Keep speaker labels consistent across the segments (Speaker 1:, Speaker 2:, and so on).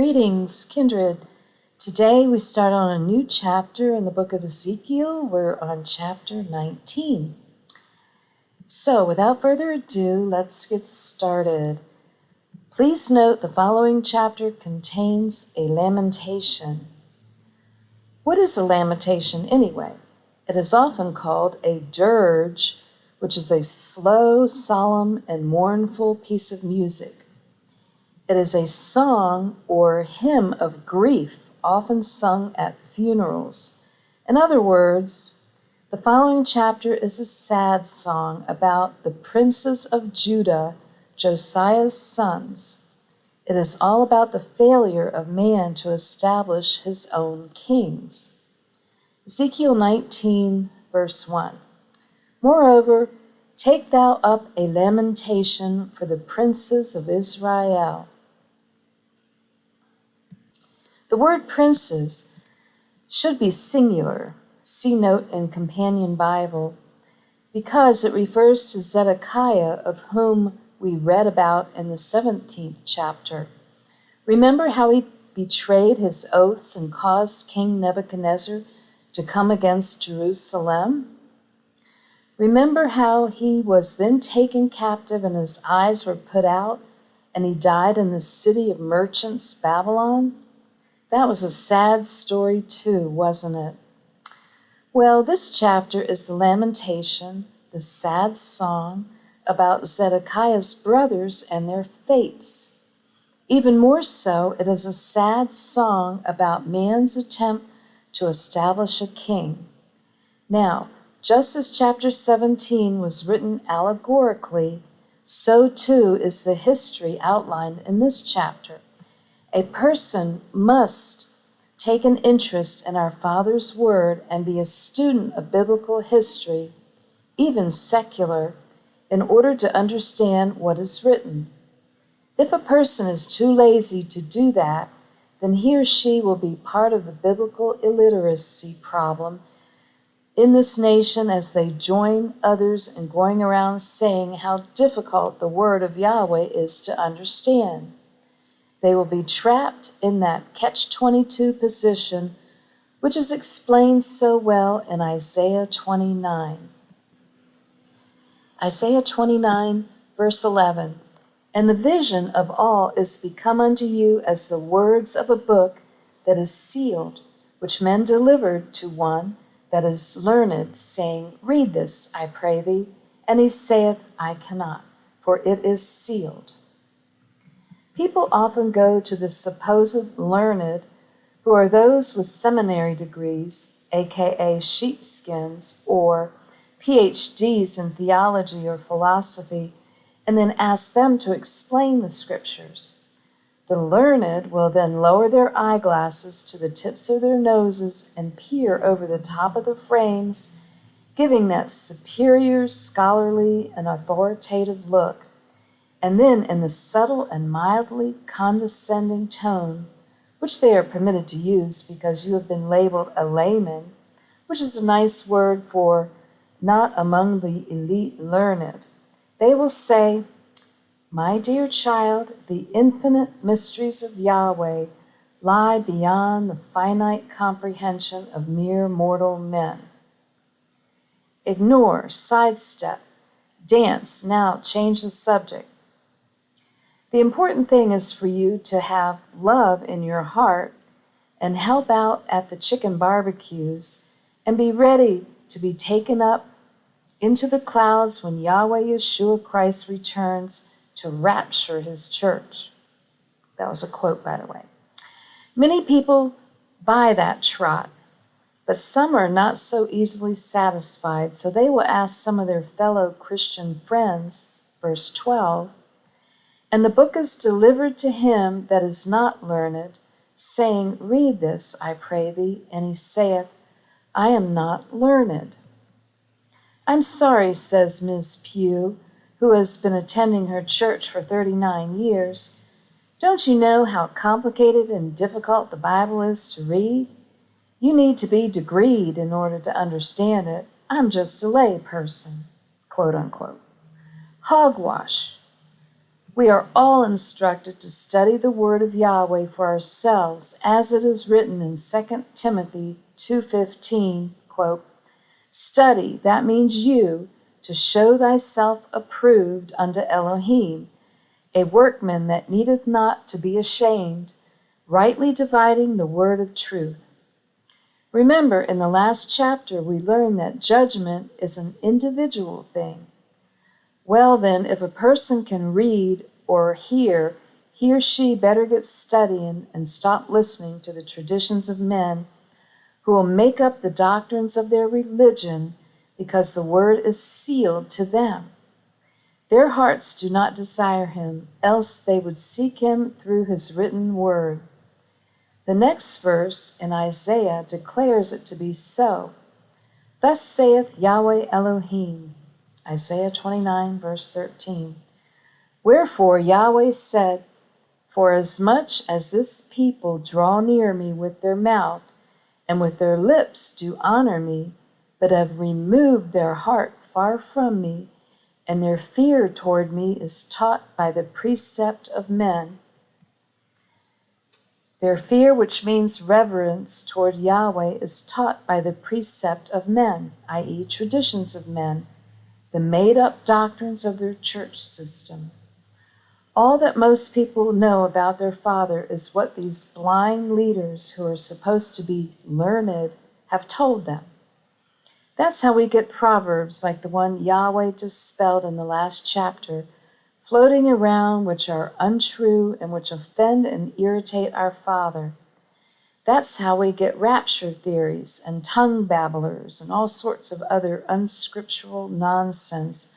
Speaker 1: Greetings, kindred. Today we start on a new chapter in the Book of Ezekiel. We're on chapter 19. So without further ado, let's get started. Please note the following chapter contains a lamentation. What is a lamentation anyway? It is often called a dirge, which is a slow, solemn, and mournful piece of music. It is a song or hymn of grief, often sung at funerals. In other words, the following chapter is a sad song about the princes of Judah, Josiah's sons. It is all about the failure of man to establish his own kings. Ezekiel 19, verse 1. Moreover, take thou up a lamentation for the princes of Israel. The word princes should be singular, see note in Companion Bible, because it refers to Zedekiah, of whom we read about in the 17th chapter. Remember how he betrayed his oaths and caused King Nebuchadnezzar to come against Jerusalem? Remember how he was then taken captive and his eyes were put out, and he died in the city of merchants, Babylon? That was a sad story too, wasn't it? Well, this chapter is the lamentation, the sad song about Zedekiah's brothers and their fates. Even more so, it is a sad song about man's attempt to establish a king. Now, just as chapter 17 was written allegorically, so too is the history outlined in this chapter. A person must take an interest in our Father's Word and be a student of biblical history, even secular, in order to understand what is written. If a person is too lazy to do that, then he or she will be part of the biblical illiteracy problem in this nation as they join others in going around saying how difficult the Word of Yahweh is to understand. They will be trapped in that catch-22 position, which is explained so well in Isaiah 29. Isaiah 29, verse 11. And the vision of all is become unto you as the words of a book that is sealed, which men delivered to one that is learned, saying, Read this, I pray thee. And he saith, I cannot, for it is sealed. People often go to the supposed learned, who are those with seminary degrees, aka sheepskins, or PhDs in theology or philosophy, and then ask them to explain the scriptures. The learned will then lower their eyeglasses to the tips of their noses and peer over the top of the frames, giving that superior, scholarly, and authoritative look. And then in the subtle and mildly condescending tone, which they are permitted to use because you have been labeled a layman, which is a nice word for not among the elite learned, they will say, My dear child, the infinite mysteries of Yahweh lie beyond the finite comprehension of mere mortal men. Ignore, sidestep, dance, now change the subject. The important thing is for you to have love in your heart and help out at the chicken barbecues and be ready to be taken up into the clouds when Yahweh Yeshua Christ returns to rapture his church. That was a quote, by the way. Many people buy that trot, but some are not so easily satisfied, so they will ask some of their fellow Christian friends, verse 12, And the book is delivered to him that is not learned, saying, Read this, I pray thee. And he saith, I am not learned. I'm sorry, says Ms. Pugh, who has been attending her church for 39 years. Don't you know how complicated and difficult the Bible is to read? You need to be degreed in order to understand it. I'm just a lay person, quote unquote. Hogwash. We are all instructed to study the word of Yahweh for ourselves, as it is written in 2 Timothy 2:15, quote, "Study," that means you, "to show thyself approved unto Elohim, a workman that needeth not to be ashamed, rightly dividing the word of truth." Remember, in the last chapter, we learned that judgment is an individual thing. Well, then, if a person can read or hear, he or she better get studying and stop listening to the traditions of men who will make up the doctrines of their religion because the word is sealed to them. Their hearts do not desire him, else they would seek him through his written word. The next verse in Isaiah declares it to be so. "Thus saith Yahweh Elohim," Isaiah 29, verse 13. "Wherefore Yahweh said, Forasmuch as this people draw near me with their mouth, and with their lips do honor me, but have removed their heart far from me, and their fear toward me is taught by the precept of men." Their fear, which means reverence toward Yahweh, is taught by the precept of men, i.e., traditions of men, the made-up doctrines of their church system. All that most people know about their Father is what these blind leaders who are supposed to be learned have told them. That's how we get proverbs like the one Yahweh dispelled in the last chapter, floating around, which are untrue and which offend and irritate our Father. That's how we get rapture theories and tongue babblers and all sorts of other unscriptural nonsense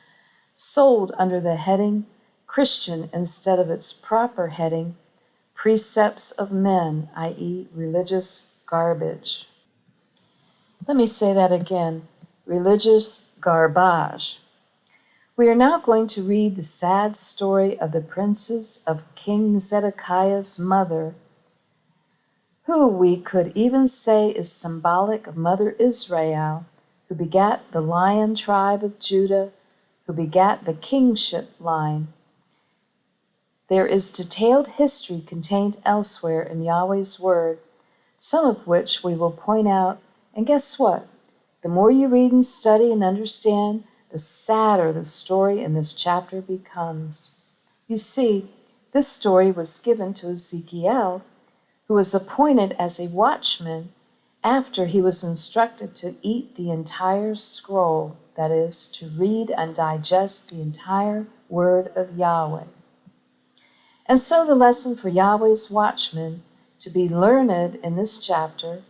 Speaker 1: sold under the heading Christian instead of its proper heading, precepts of men, i.e., religious garbage. Let me say that again, religious garbage. We are now going to read the sad story of the princess of King Zedekiah's mother, who we could even say is symbolic of Mother Israel, who begat the lion tribe of Judah, who begat the kingship line. There is detailed history contained elsewhere in Yahweh's word, some of which we will point out, and guess what? The more you read and study and understand, the sadder the story in this chapter becomes. You see, this story was given to Ezekiel, who was appointed as a watchman after he was instructed to eat the entire scroll, that is, to read and digest the entire word of Yahweh. And so the lesson for Yahweh's watchmen to be learned in this chapter,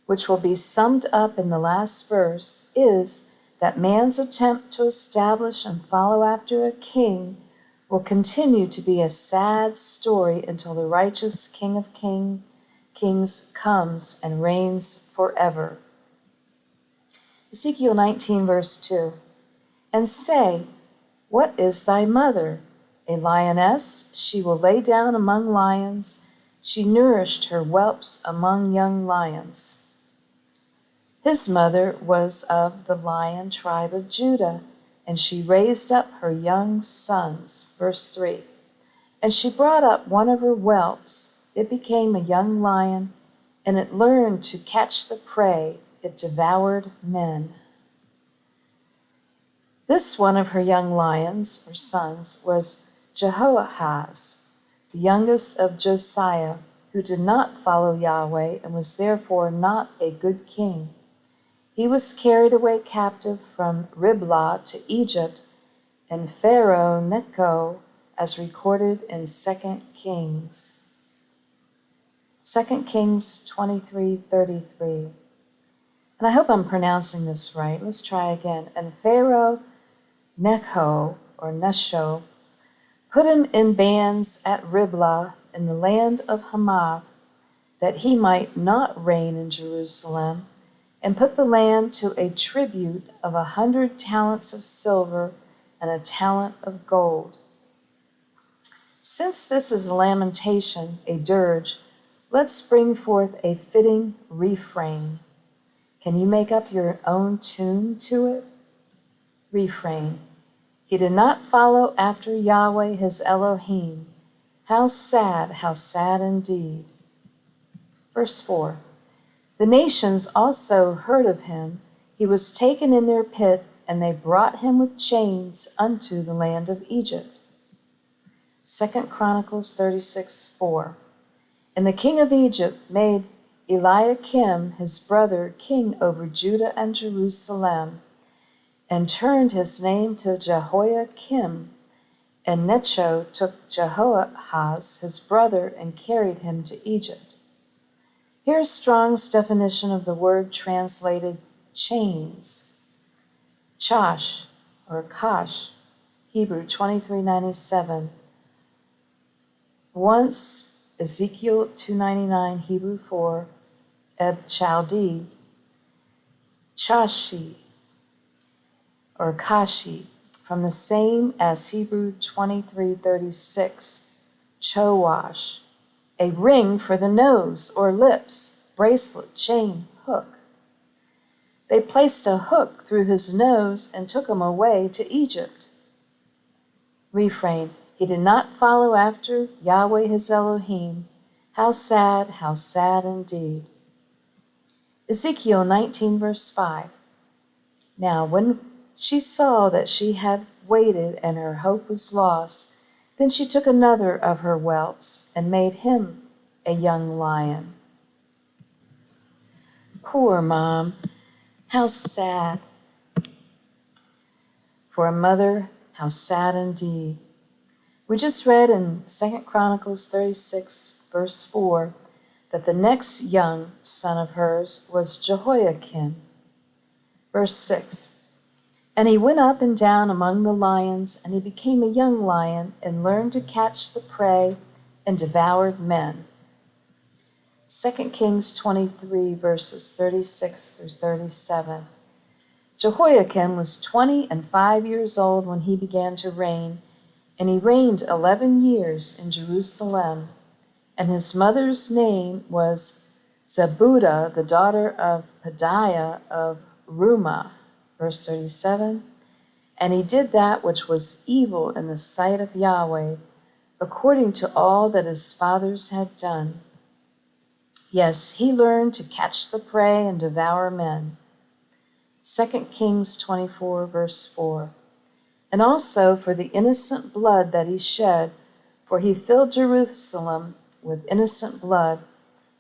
Speaker 1: which will be summed up in the last verse, is that man's attempt to establish and follow after a king will continue to be a sad story until the righteous King of Kings comes and reigns forever. Ezekiel 19, verse 2. "And say, What is thy mother? A lioness, she will lay down among lions. She nourished her whelps among young lions." His mother was of the lion tribe of Judah, and she raised up her young sons. Verse 3. "And she brought up one of her whelps. It became a young lion, and it learned to catch the prey. It devoured men." This one of her young lions, or sons, was Jehoahaz, the youngest of Josiah, who did not follow Yahweh and was therefore not a good king. He was carried away captive from Riblah to Egypt, and Pharaoh Necho, as recorded in 2 Kings. 2 Kings 23:33. And I hope I'm pronouncing this right. Let's try again. "And Pharaoh Necho, or Nesho, put him in bands at Riblah in the land of Hamath, that he might not reign in Jerusalem, and put the land to a tribute of 100 talents of silver and a talent of gold." Since this is a lamentation, a dirge, let's bring forth a fitting refrain. Can you make up your own tune to it? Refrain. He did not follow after Yahweh his Elohim. How sad indeed. Verse 4. The nations also heard of him. He was taken in their pit, and they brought him with chains unto the land of Egypt. 2 Chronicles 36:4. And the king of Egypt made Eliakim his brother king over Judah and Jerusalem, and turned his name to Jehoiakim. And Necho took Jehoahaz his brother and carried him to Egypt. Here's Strong's definition of the word translated chains. Chash, or Kash, Hebrew 2397. Once, Ezekiel 299, Hebrew 4, Eb Chaldee, Chashi, or Kashi, from the same as Hebrew 2336, Chowash, a ring for the nose or lips, bracelet, chain, hook. They placed a hook through his nose and took him away to Egypt. Refrain, he did not follow after Yahweh his Elohim. How sad indeed. Ezekiel 19, verse 5. Now when she saw that she had waited and her hope was lost, then she took another of her whelps and made him a young lion. Poor mom, how sad. For a mother, how sad indeed. We just read in 2 Chronicles 36, verse 4, that the next young son of hers was Jehoiakim. Verse 6, and he went up and down among the lions, and he became a young lion, and learned to catch the prey, and devoured men. 2 Kings 23, verses 36 through 37. Jehoiakim was 25 years old when he began to reign, and he reigned 11 years in Jerusalem. And his mother's name was Zebudah, the daughter of Pedaiah of Rumah. Verse 37, and he did that which was evil in the sight of Yahweh, according to all that his fathers had done. Yes, he learned to catch the prey and devour men. 2 Kings 24, verse 4. And also for the innocent blood that he shed, for he filled Jerusalem with innocent blood,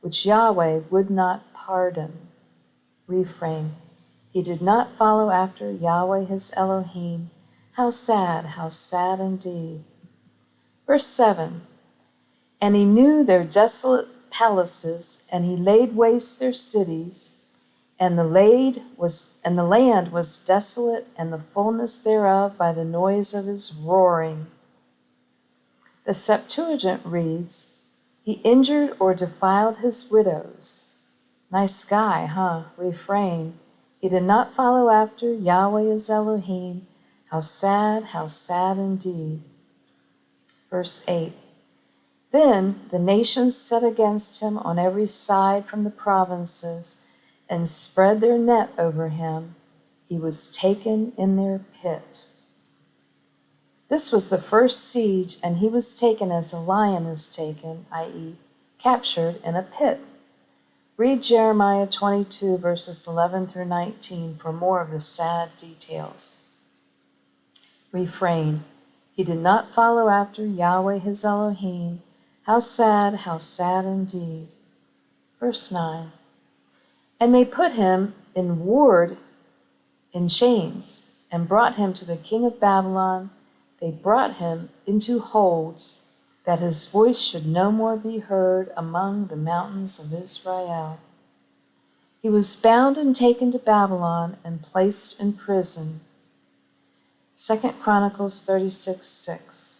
Speaker 1: which Yahweh would not pardon. Refrain, he did not follow after Yahweh his Elohim. How sad indeed. Verse 7, and he knew their desolate palaces, and he laid waste their cities, and the land was desolate, and the fullness thereof by the noise of his roaring. The Septuagint reads, he injured or defiled his widows. Nice guy, huh? Refrain, he did not follow after Yahweh his Elohim. How sad indeed. Verse 8, then the nations set against him on every side from the provinces, and spread their net over him. He was taken in their pit. This was the first siege, and he was taken as a lion is taken, i.e., captured in a pit. Read Jeremiah 22, verses 11 through 19 for more of the sad details. Refrain, he did not follow after Yahweh his Elohim. How sad indeed. Verse 9, and they put him in ward in chains, and brought him to the king of Babylon. They brought him into holds, that his voice should no more be heard among the mountains of Israel. He was bound and taken to Babylon and placed in prison. 2 Chronicles 36:6.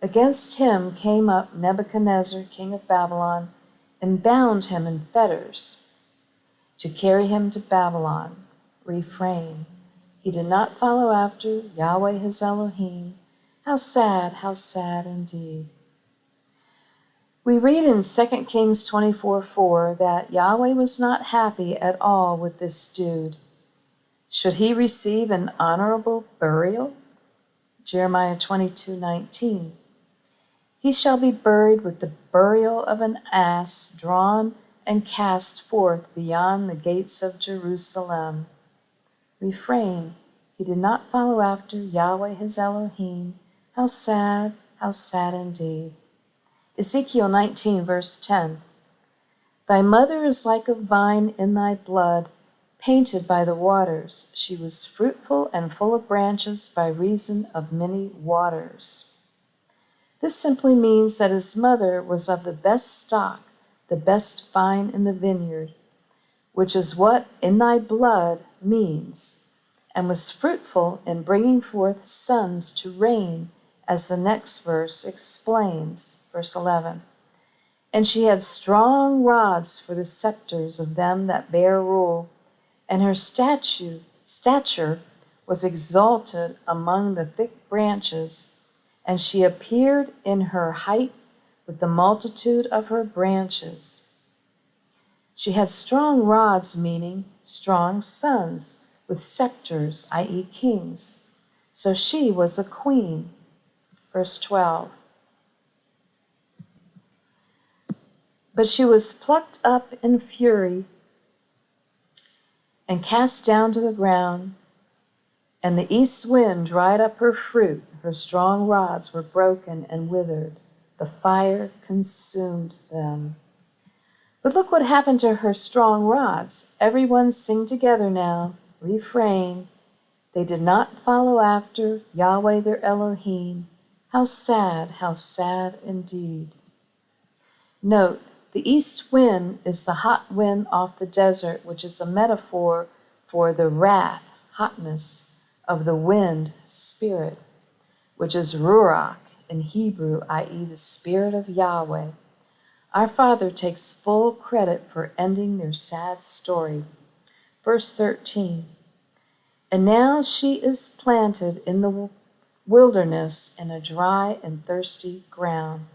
Speaker 1: Against him came up Nebuchadnezzar, king of Babylon, and bound him in fetters to carry him to Babylon. Refrain, he did not follow after Yahweh his Elohim. How sad indeed. We read in 2 Kings 24:4 that Yahweh was not happy at all with this dude. Should he receive an honorable burial? Jeremiah 22:19. He shall be buried with the burial of an ass, drawn and cast forth beyond the gates of Jerusalem. Refrain. He did not follow after Yahweh his Elohim. How sad indeed. Ezekiel 19, verse 10. Thy mother is like a vine in thy blood, painted by the waters. She was fruitful and full of branches by reason of many waters. This simply means that his mother was of the best stock, the best vine in the vineyard, which is what in thy blood means, and was fruitful in bringing forth sons to reign, as the next verse explains, verse 11. And she had strong rods for the scepters of them that bear rule, and her stature was exalted among the thick branches, and she appeared in her height with the multitude of her branches. She had strong rods, meaning strong sons, with scepters, i.e. kings. So she was a queen. Verse 12. But she was plucked up in fury and cast down to the ground, and the east wind dried up her fruit. Her strong rods were broken and withered. The fire consumed them. But look what happened to her strong rods. Everyone sing together now. Refrain. They did not follow after Yahweh their Elohim. How sad indeed. Note, the east wind is the hot wind off the desert, which is a metaphor for the wrath, hotness of the wind spirit, which is ruach in Hebrew, i.e. the spirit of Yahweh. Our Father takes full credit for ending their sad story. Verse 13. And now she is planted in the wilderness in a dry and thirsty ground.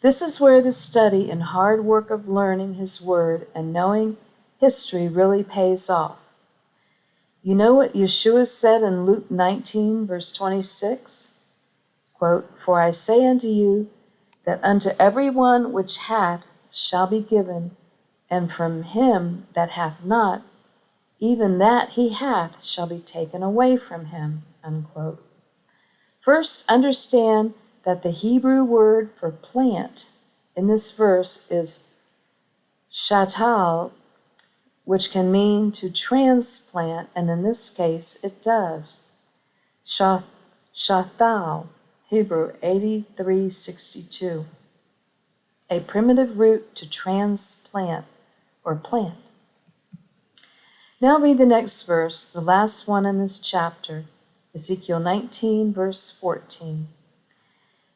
Speaker 1: This is where the study and hard work of learning His Word and knowing history really pays off. You know what Yeshua said in Luke 19, verse 26? Quote, For I say unto you, that unto every one which hath shall be given, and from him that hath not, even that he hath shall be taken away from him. Unquote. First, understand that the Hebrew word for plant in this verse is shatal, which can mean to transplant, and in this case it does. Shathal, Hebrew 8362, a primitive root to transplant or plant. Now read the next verse, the last one in this chapter, Ezekiel 19, verse 14.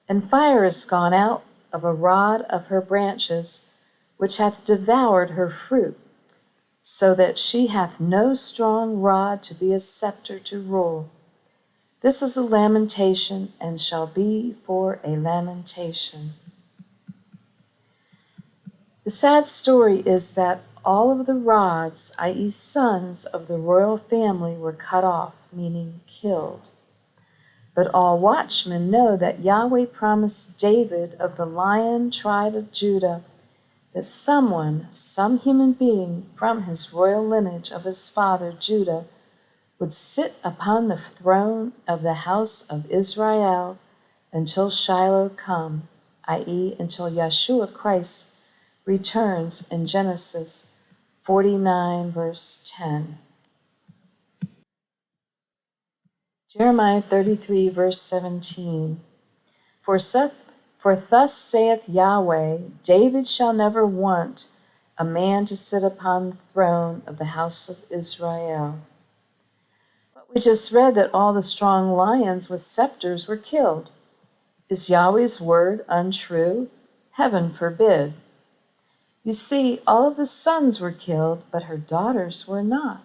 Speaker 1: And fire is gone out of a rod of her branches, which hath devoured her fruit, so that she hath no strong rod to be a scepter to rule. This is a lamentation, and shall be for a lamentation. The sad story is that all of the rods, i.e. sons of the royal family, were cut off, meaning killed. But all watchmen know that Yahweh promised David of the lion tribe of Judah that someone, some human being from his royal lineage of his father Judah, would sit upon the throne of the house of Israel until Shiloh come, i.e. until Yeshua Christ returns in Genesis 49, verse 10. Jeremiah 33, verse 17. For thus saith Yahweh, David shall never want a man to sit upon the throne of the house of Israel. But we just read that all the strong lions with scepters were killed. Is Yahweh's word untrue? Heaven forbid. You see, all of the sons were killed, but her daughters were not.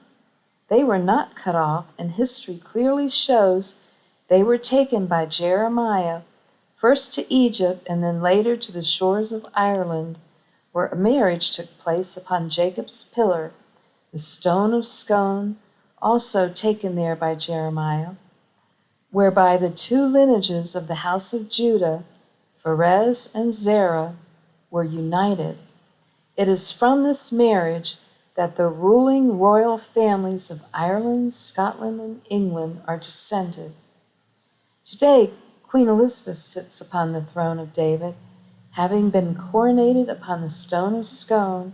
Speaker 1: They were not cut off, and history clearly shows they were taken by Jeremiah, first to Egypt and then later to the shores of Ireland, where a marriage took place upon Jacob's pillar, the stone of Scone, also taken there by Jeremiah. whereby the two lineages of the house of Judah, Pharez and Zerah, were united. It is from this marriage that the ruling royal families of Ireland, Scotland, and England are descended. Today, Queen Elizabeth sits upon the throne of David, having been coronated upon the stone of Scone,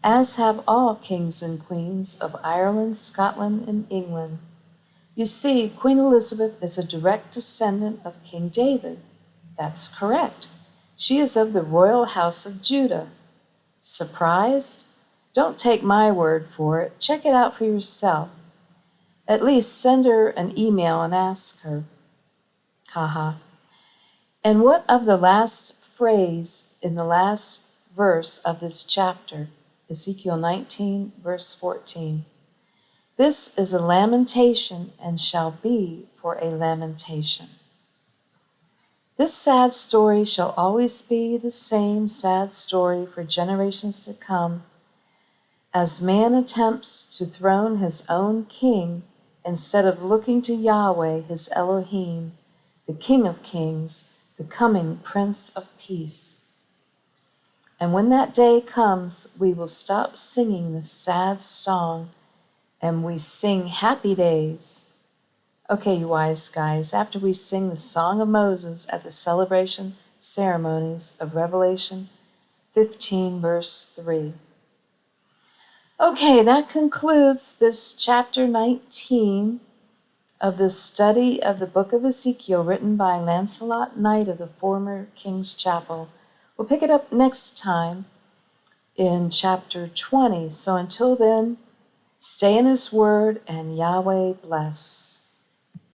Speaker 1: as have all kings and queens of Ireland, Scotland, and England. You see, Queen Elizabeth is a direct descendant of King David. That's correct. She is of the royal house of Judah. Surprised? Don't take my word for it. Check it out for yourself. At least send her an email and ask her. Haha. And what of the last phrase in the last verse of this chapter, Ezekiel 19, verse 14? This is a lamentation and shall be for a lamentation. This sad story shall always be the same sad story for generations to come, as man attempts to throne his own king instead of looking to Yahweh, his Elohim, the King of Kings, the coming Prince of Peace. And when that day comes, we will stop singing this sad song and we sing happy days. Okay, you wise guys, after we sing the Song of Moses at the celebration ceremonies of Revelation 15, verse 3. Okay, that concludes this chapter 19 of the study of the Book of Ezekiel written by Lancelot Knight of the former King's Chapel. We'll pick it up next time in chapter 20. So until then, stay in His Word and Yahweh bless.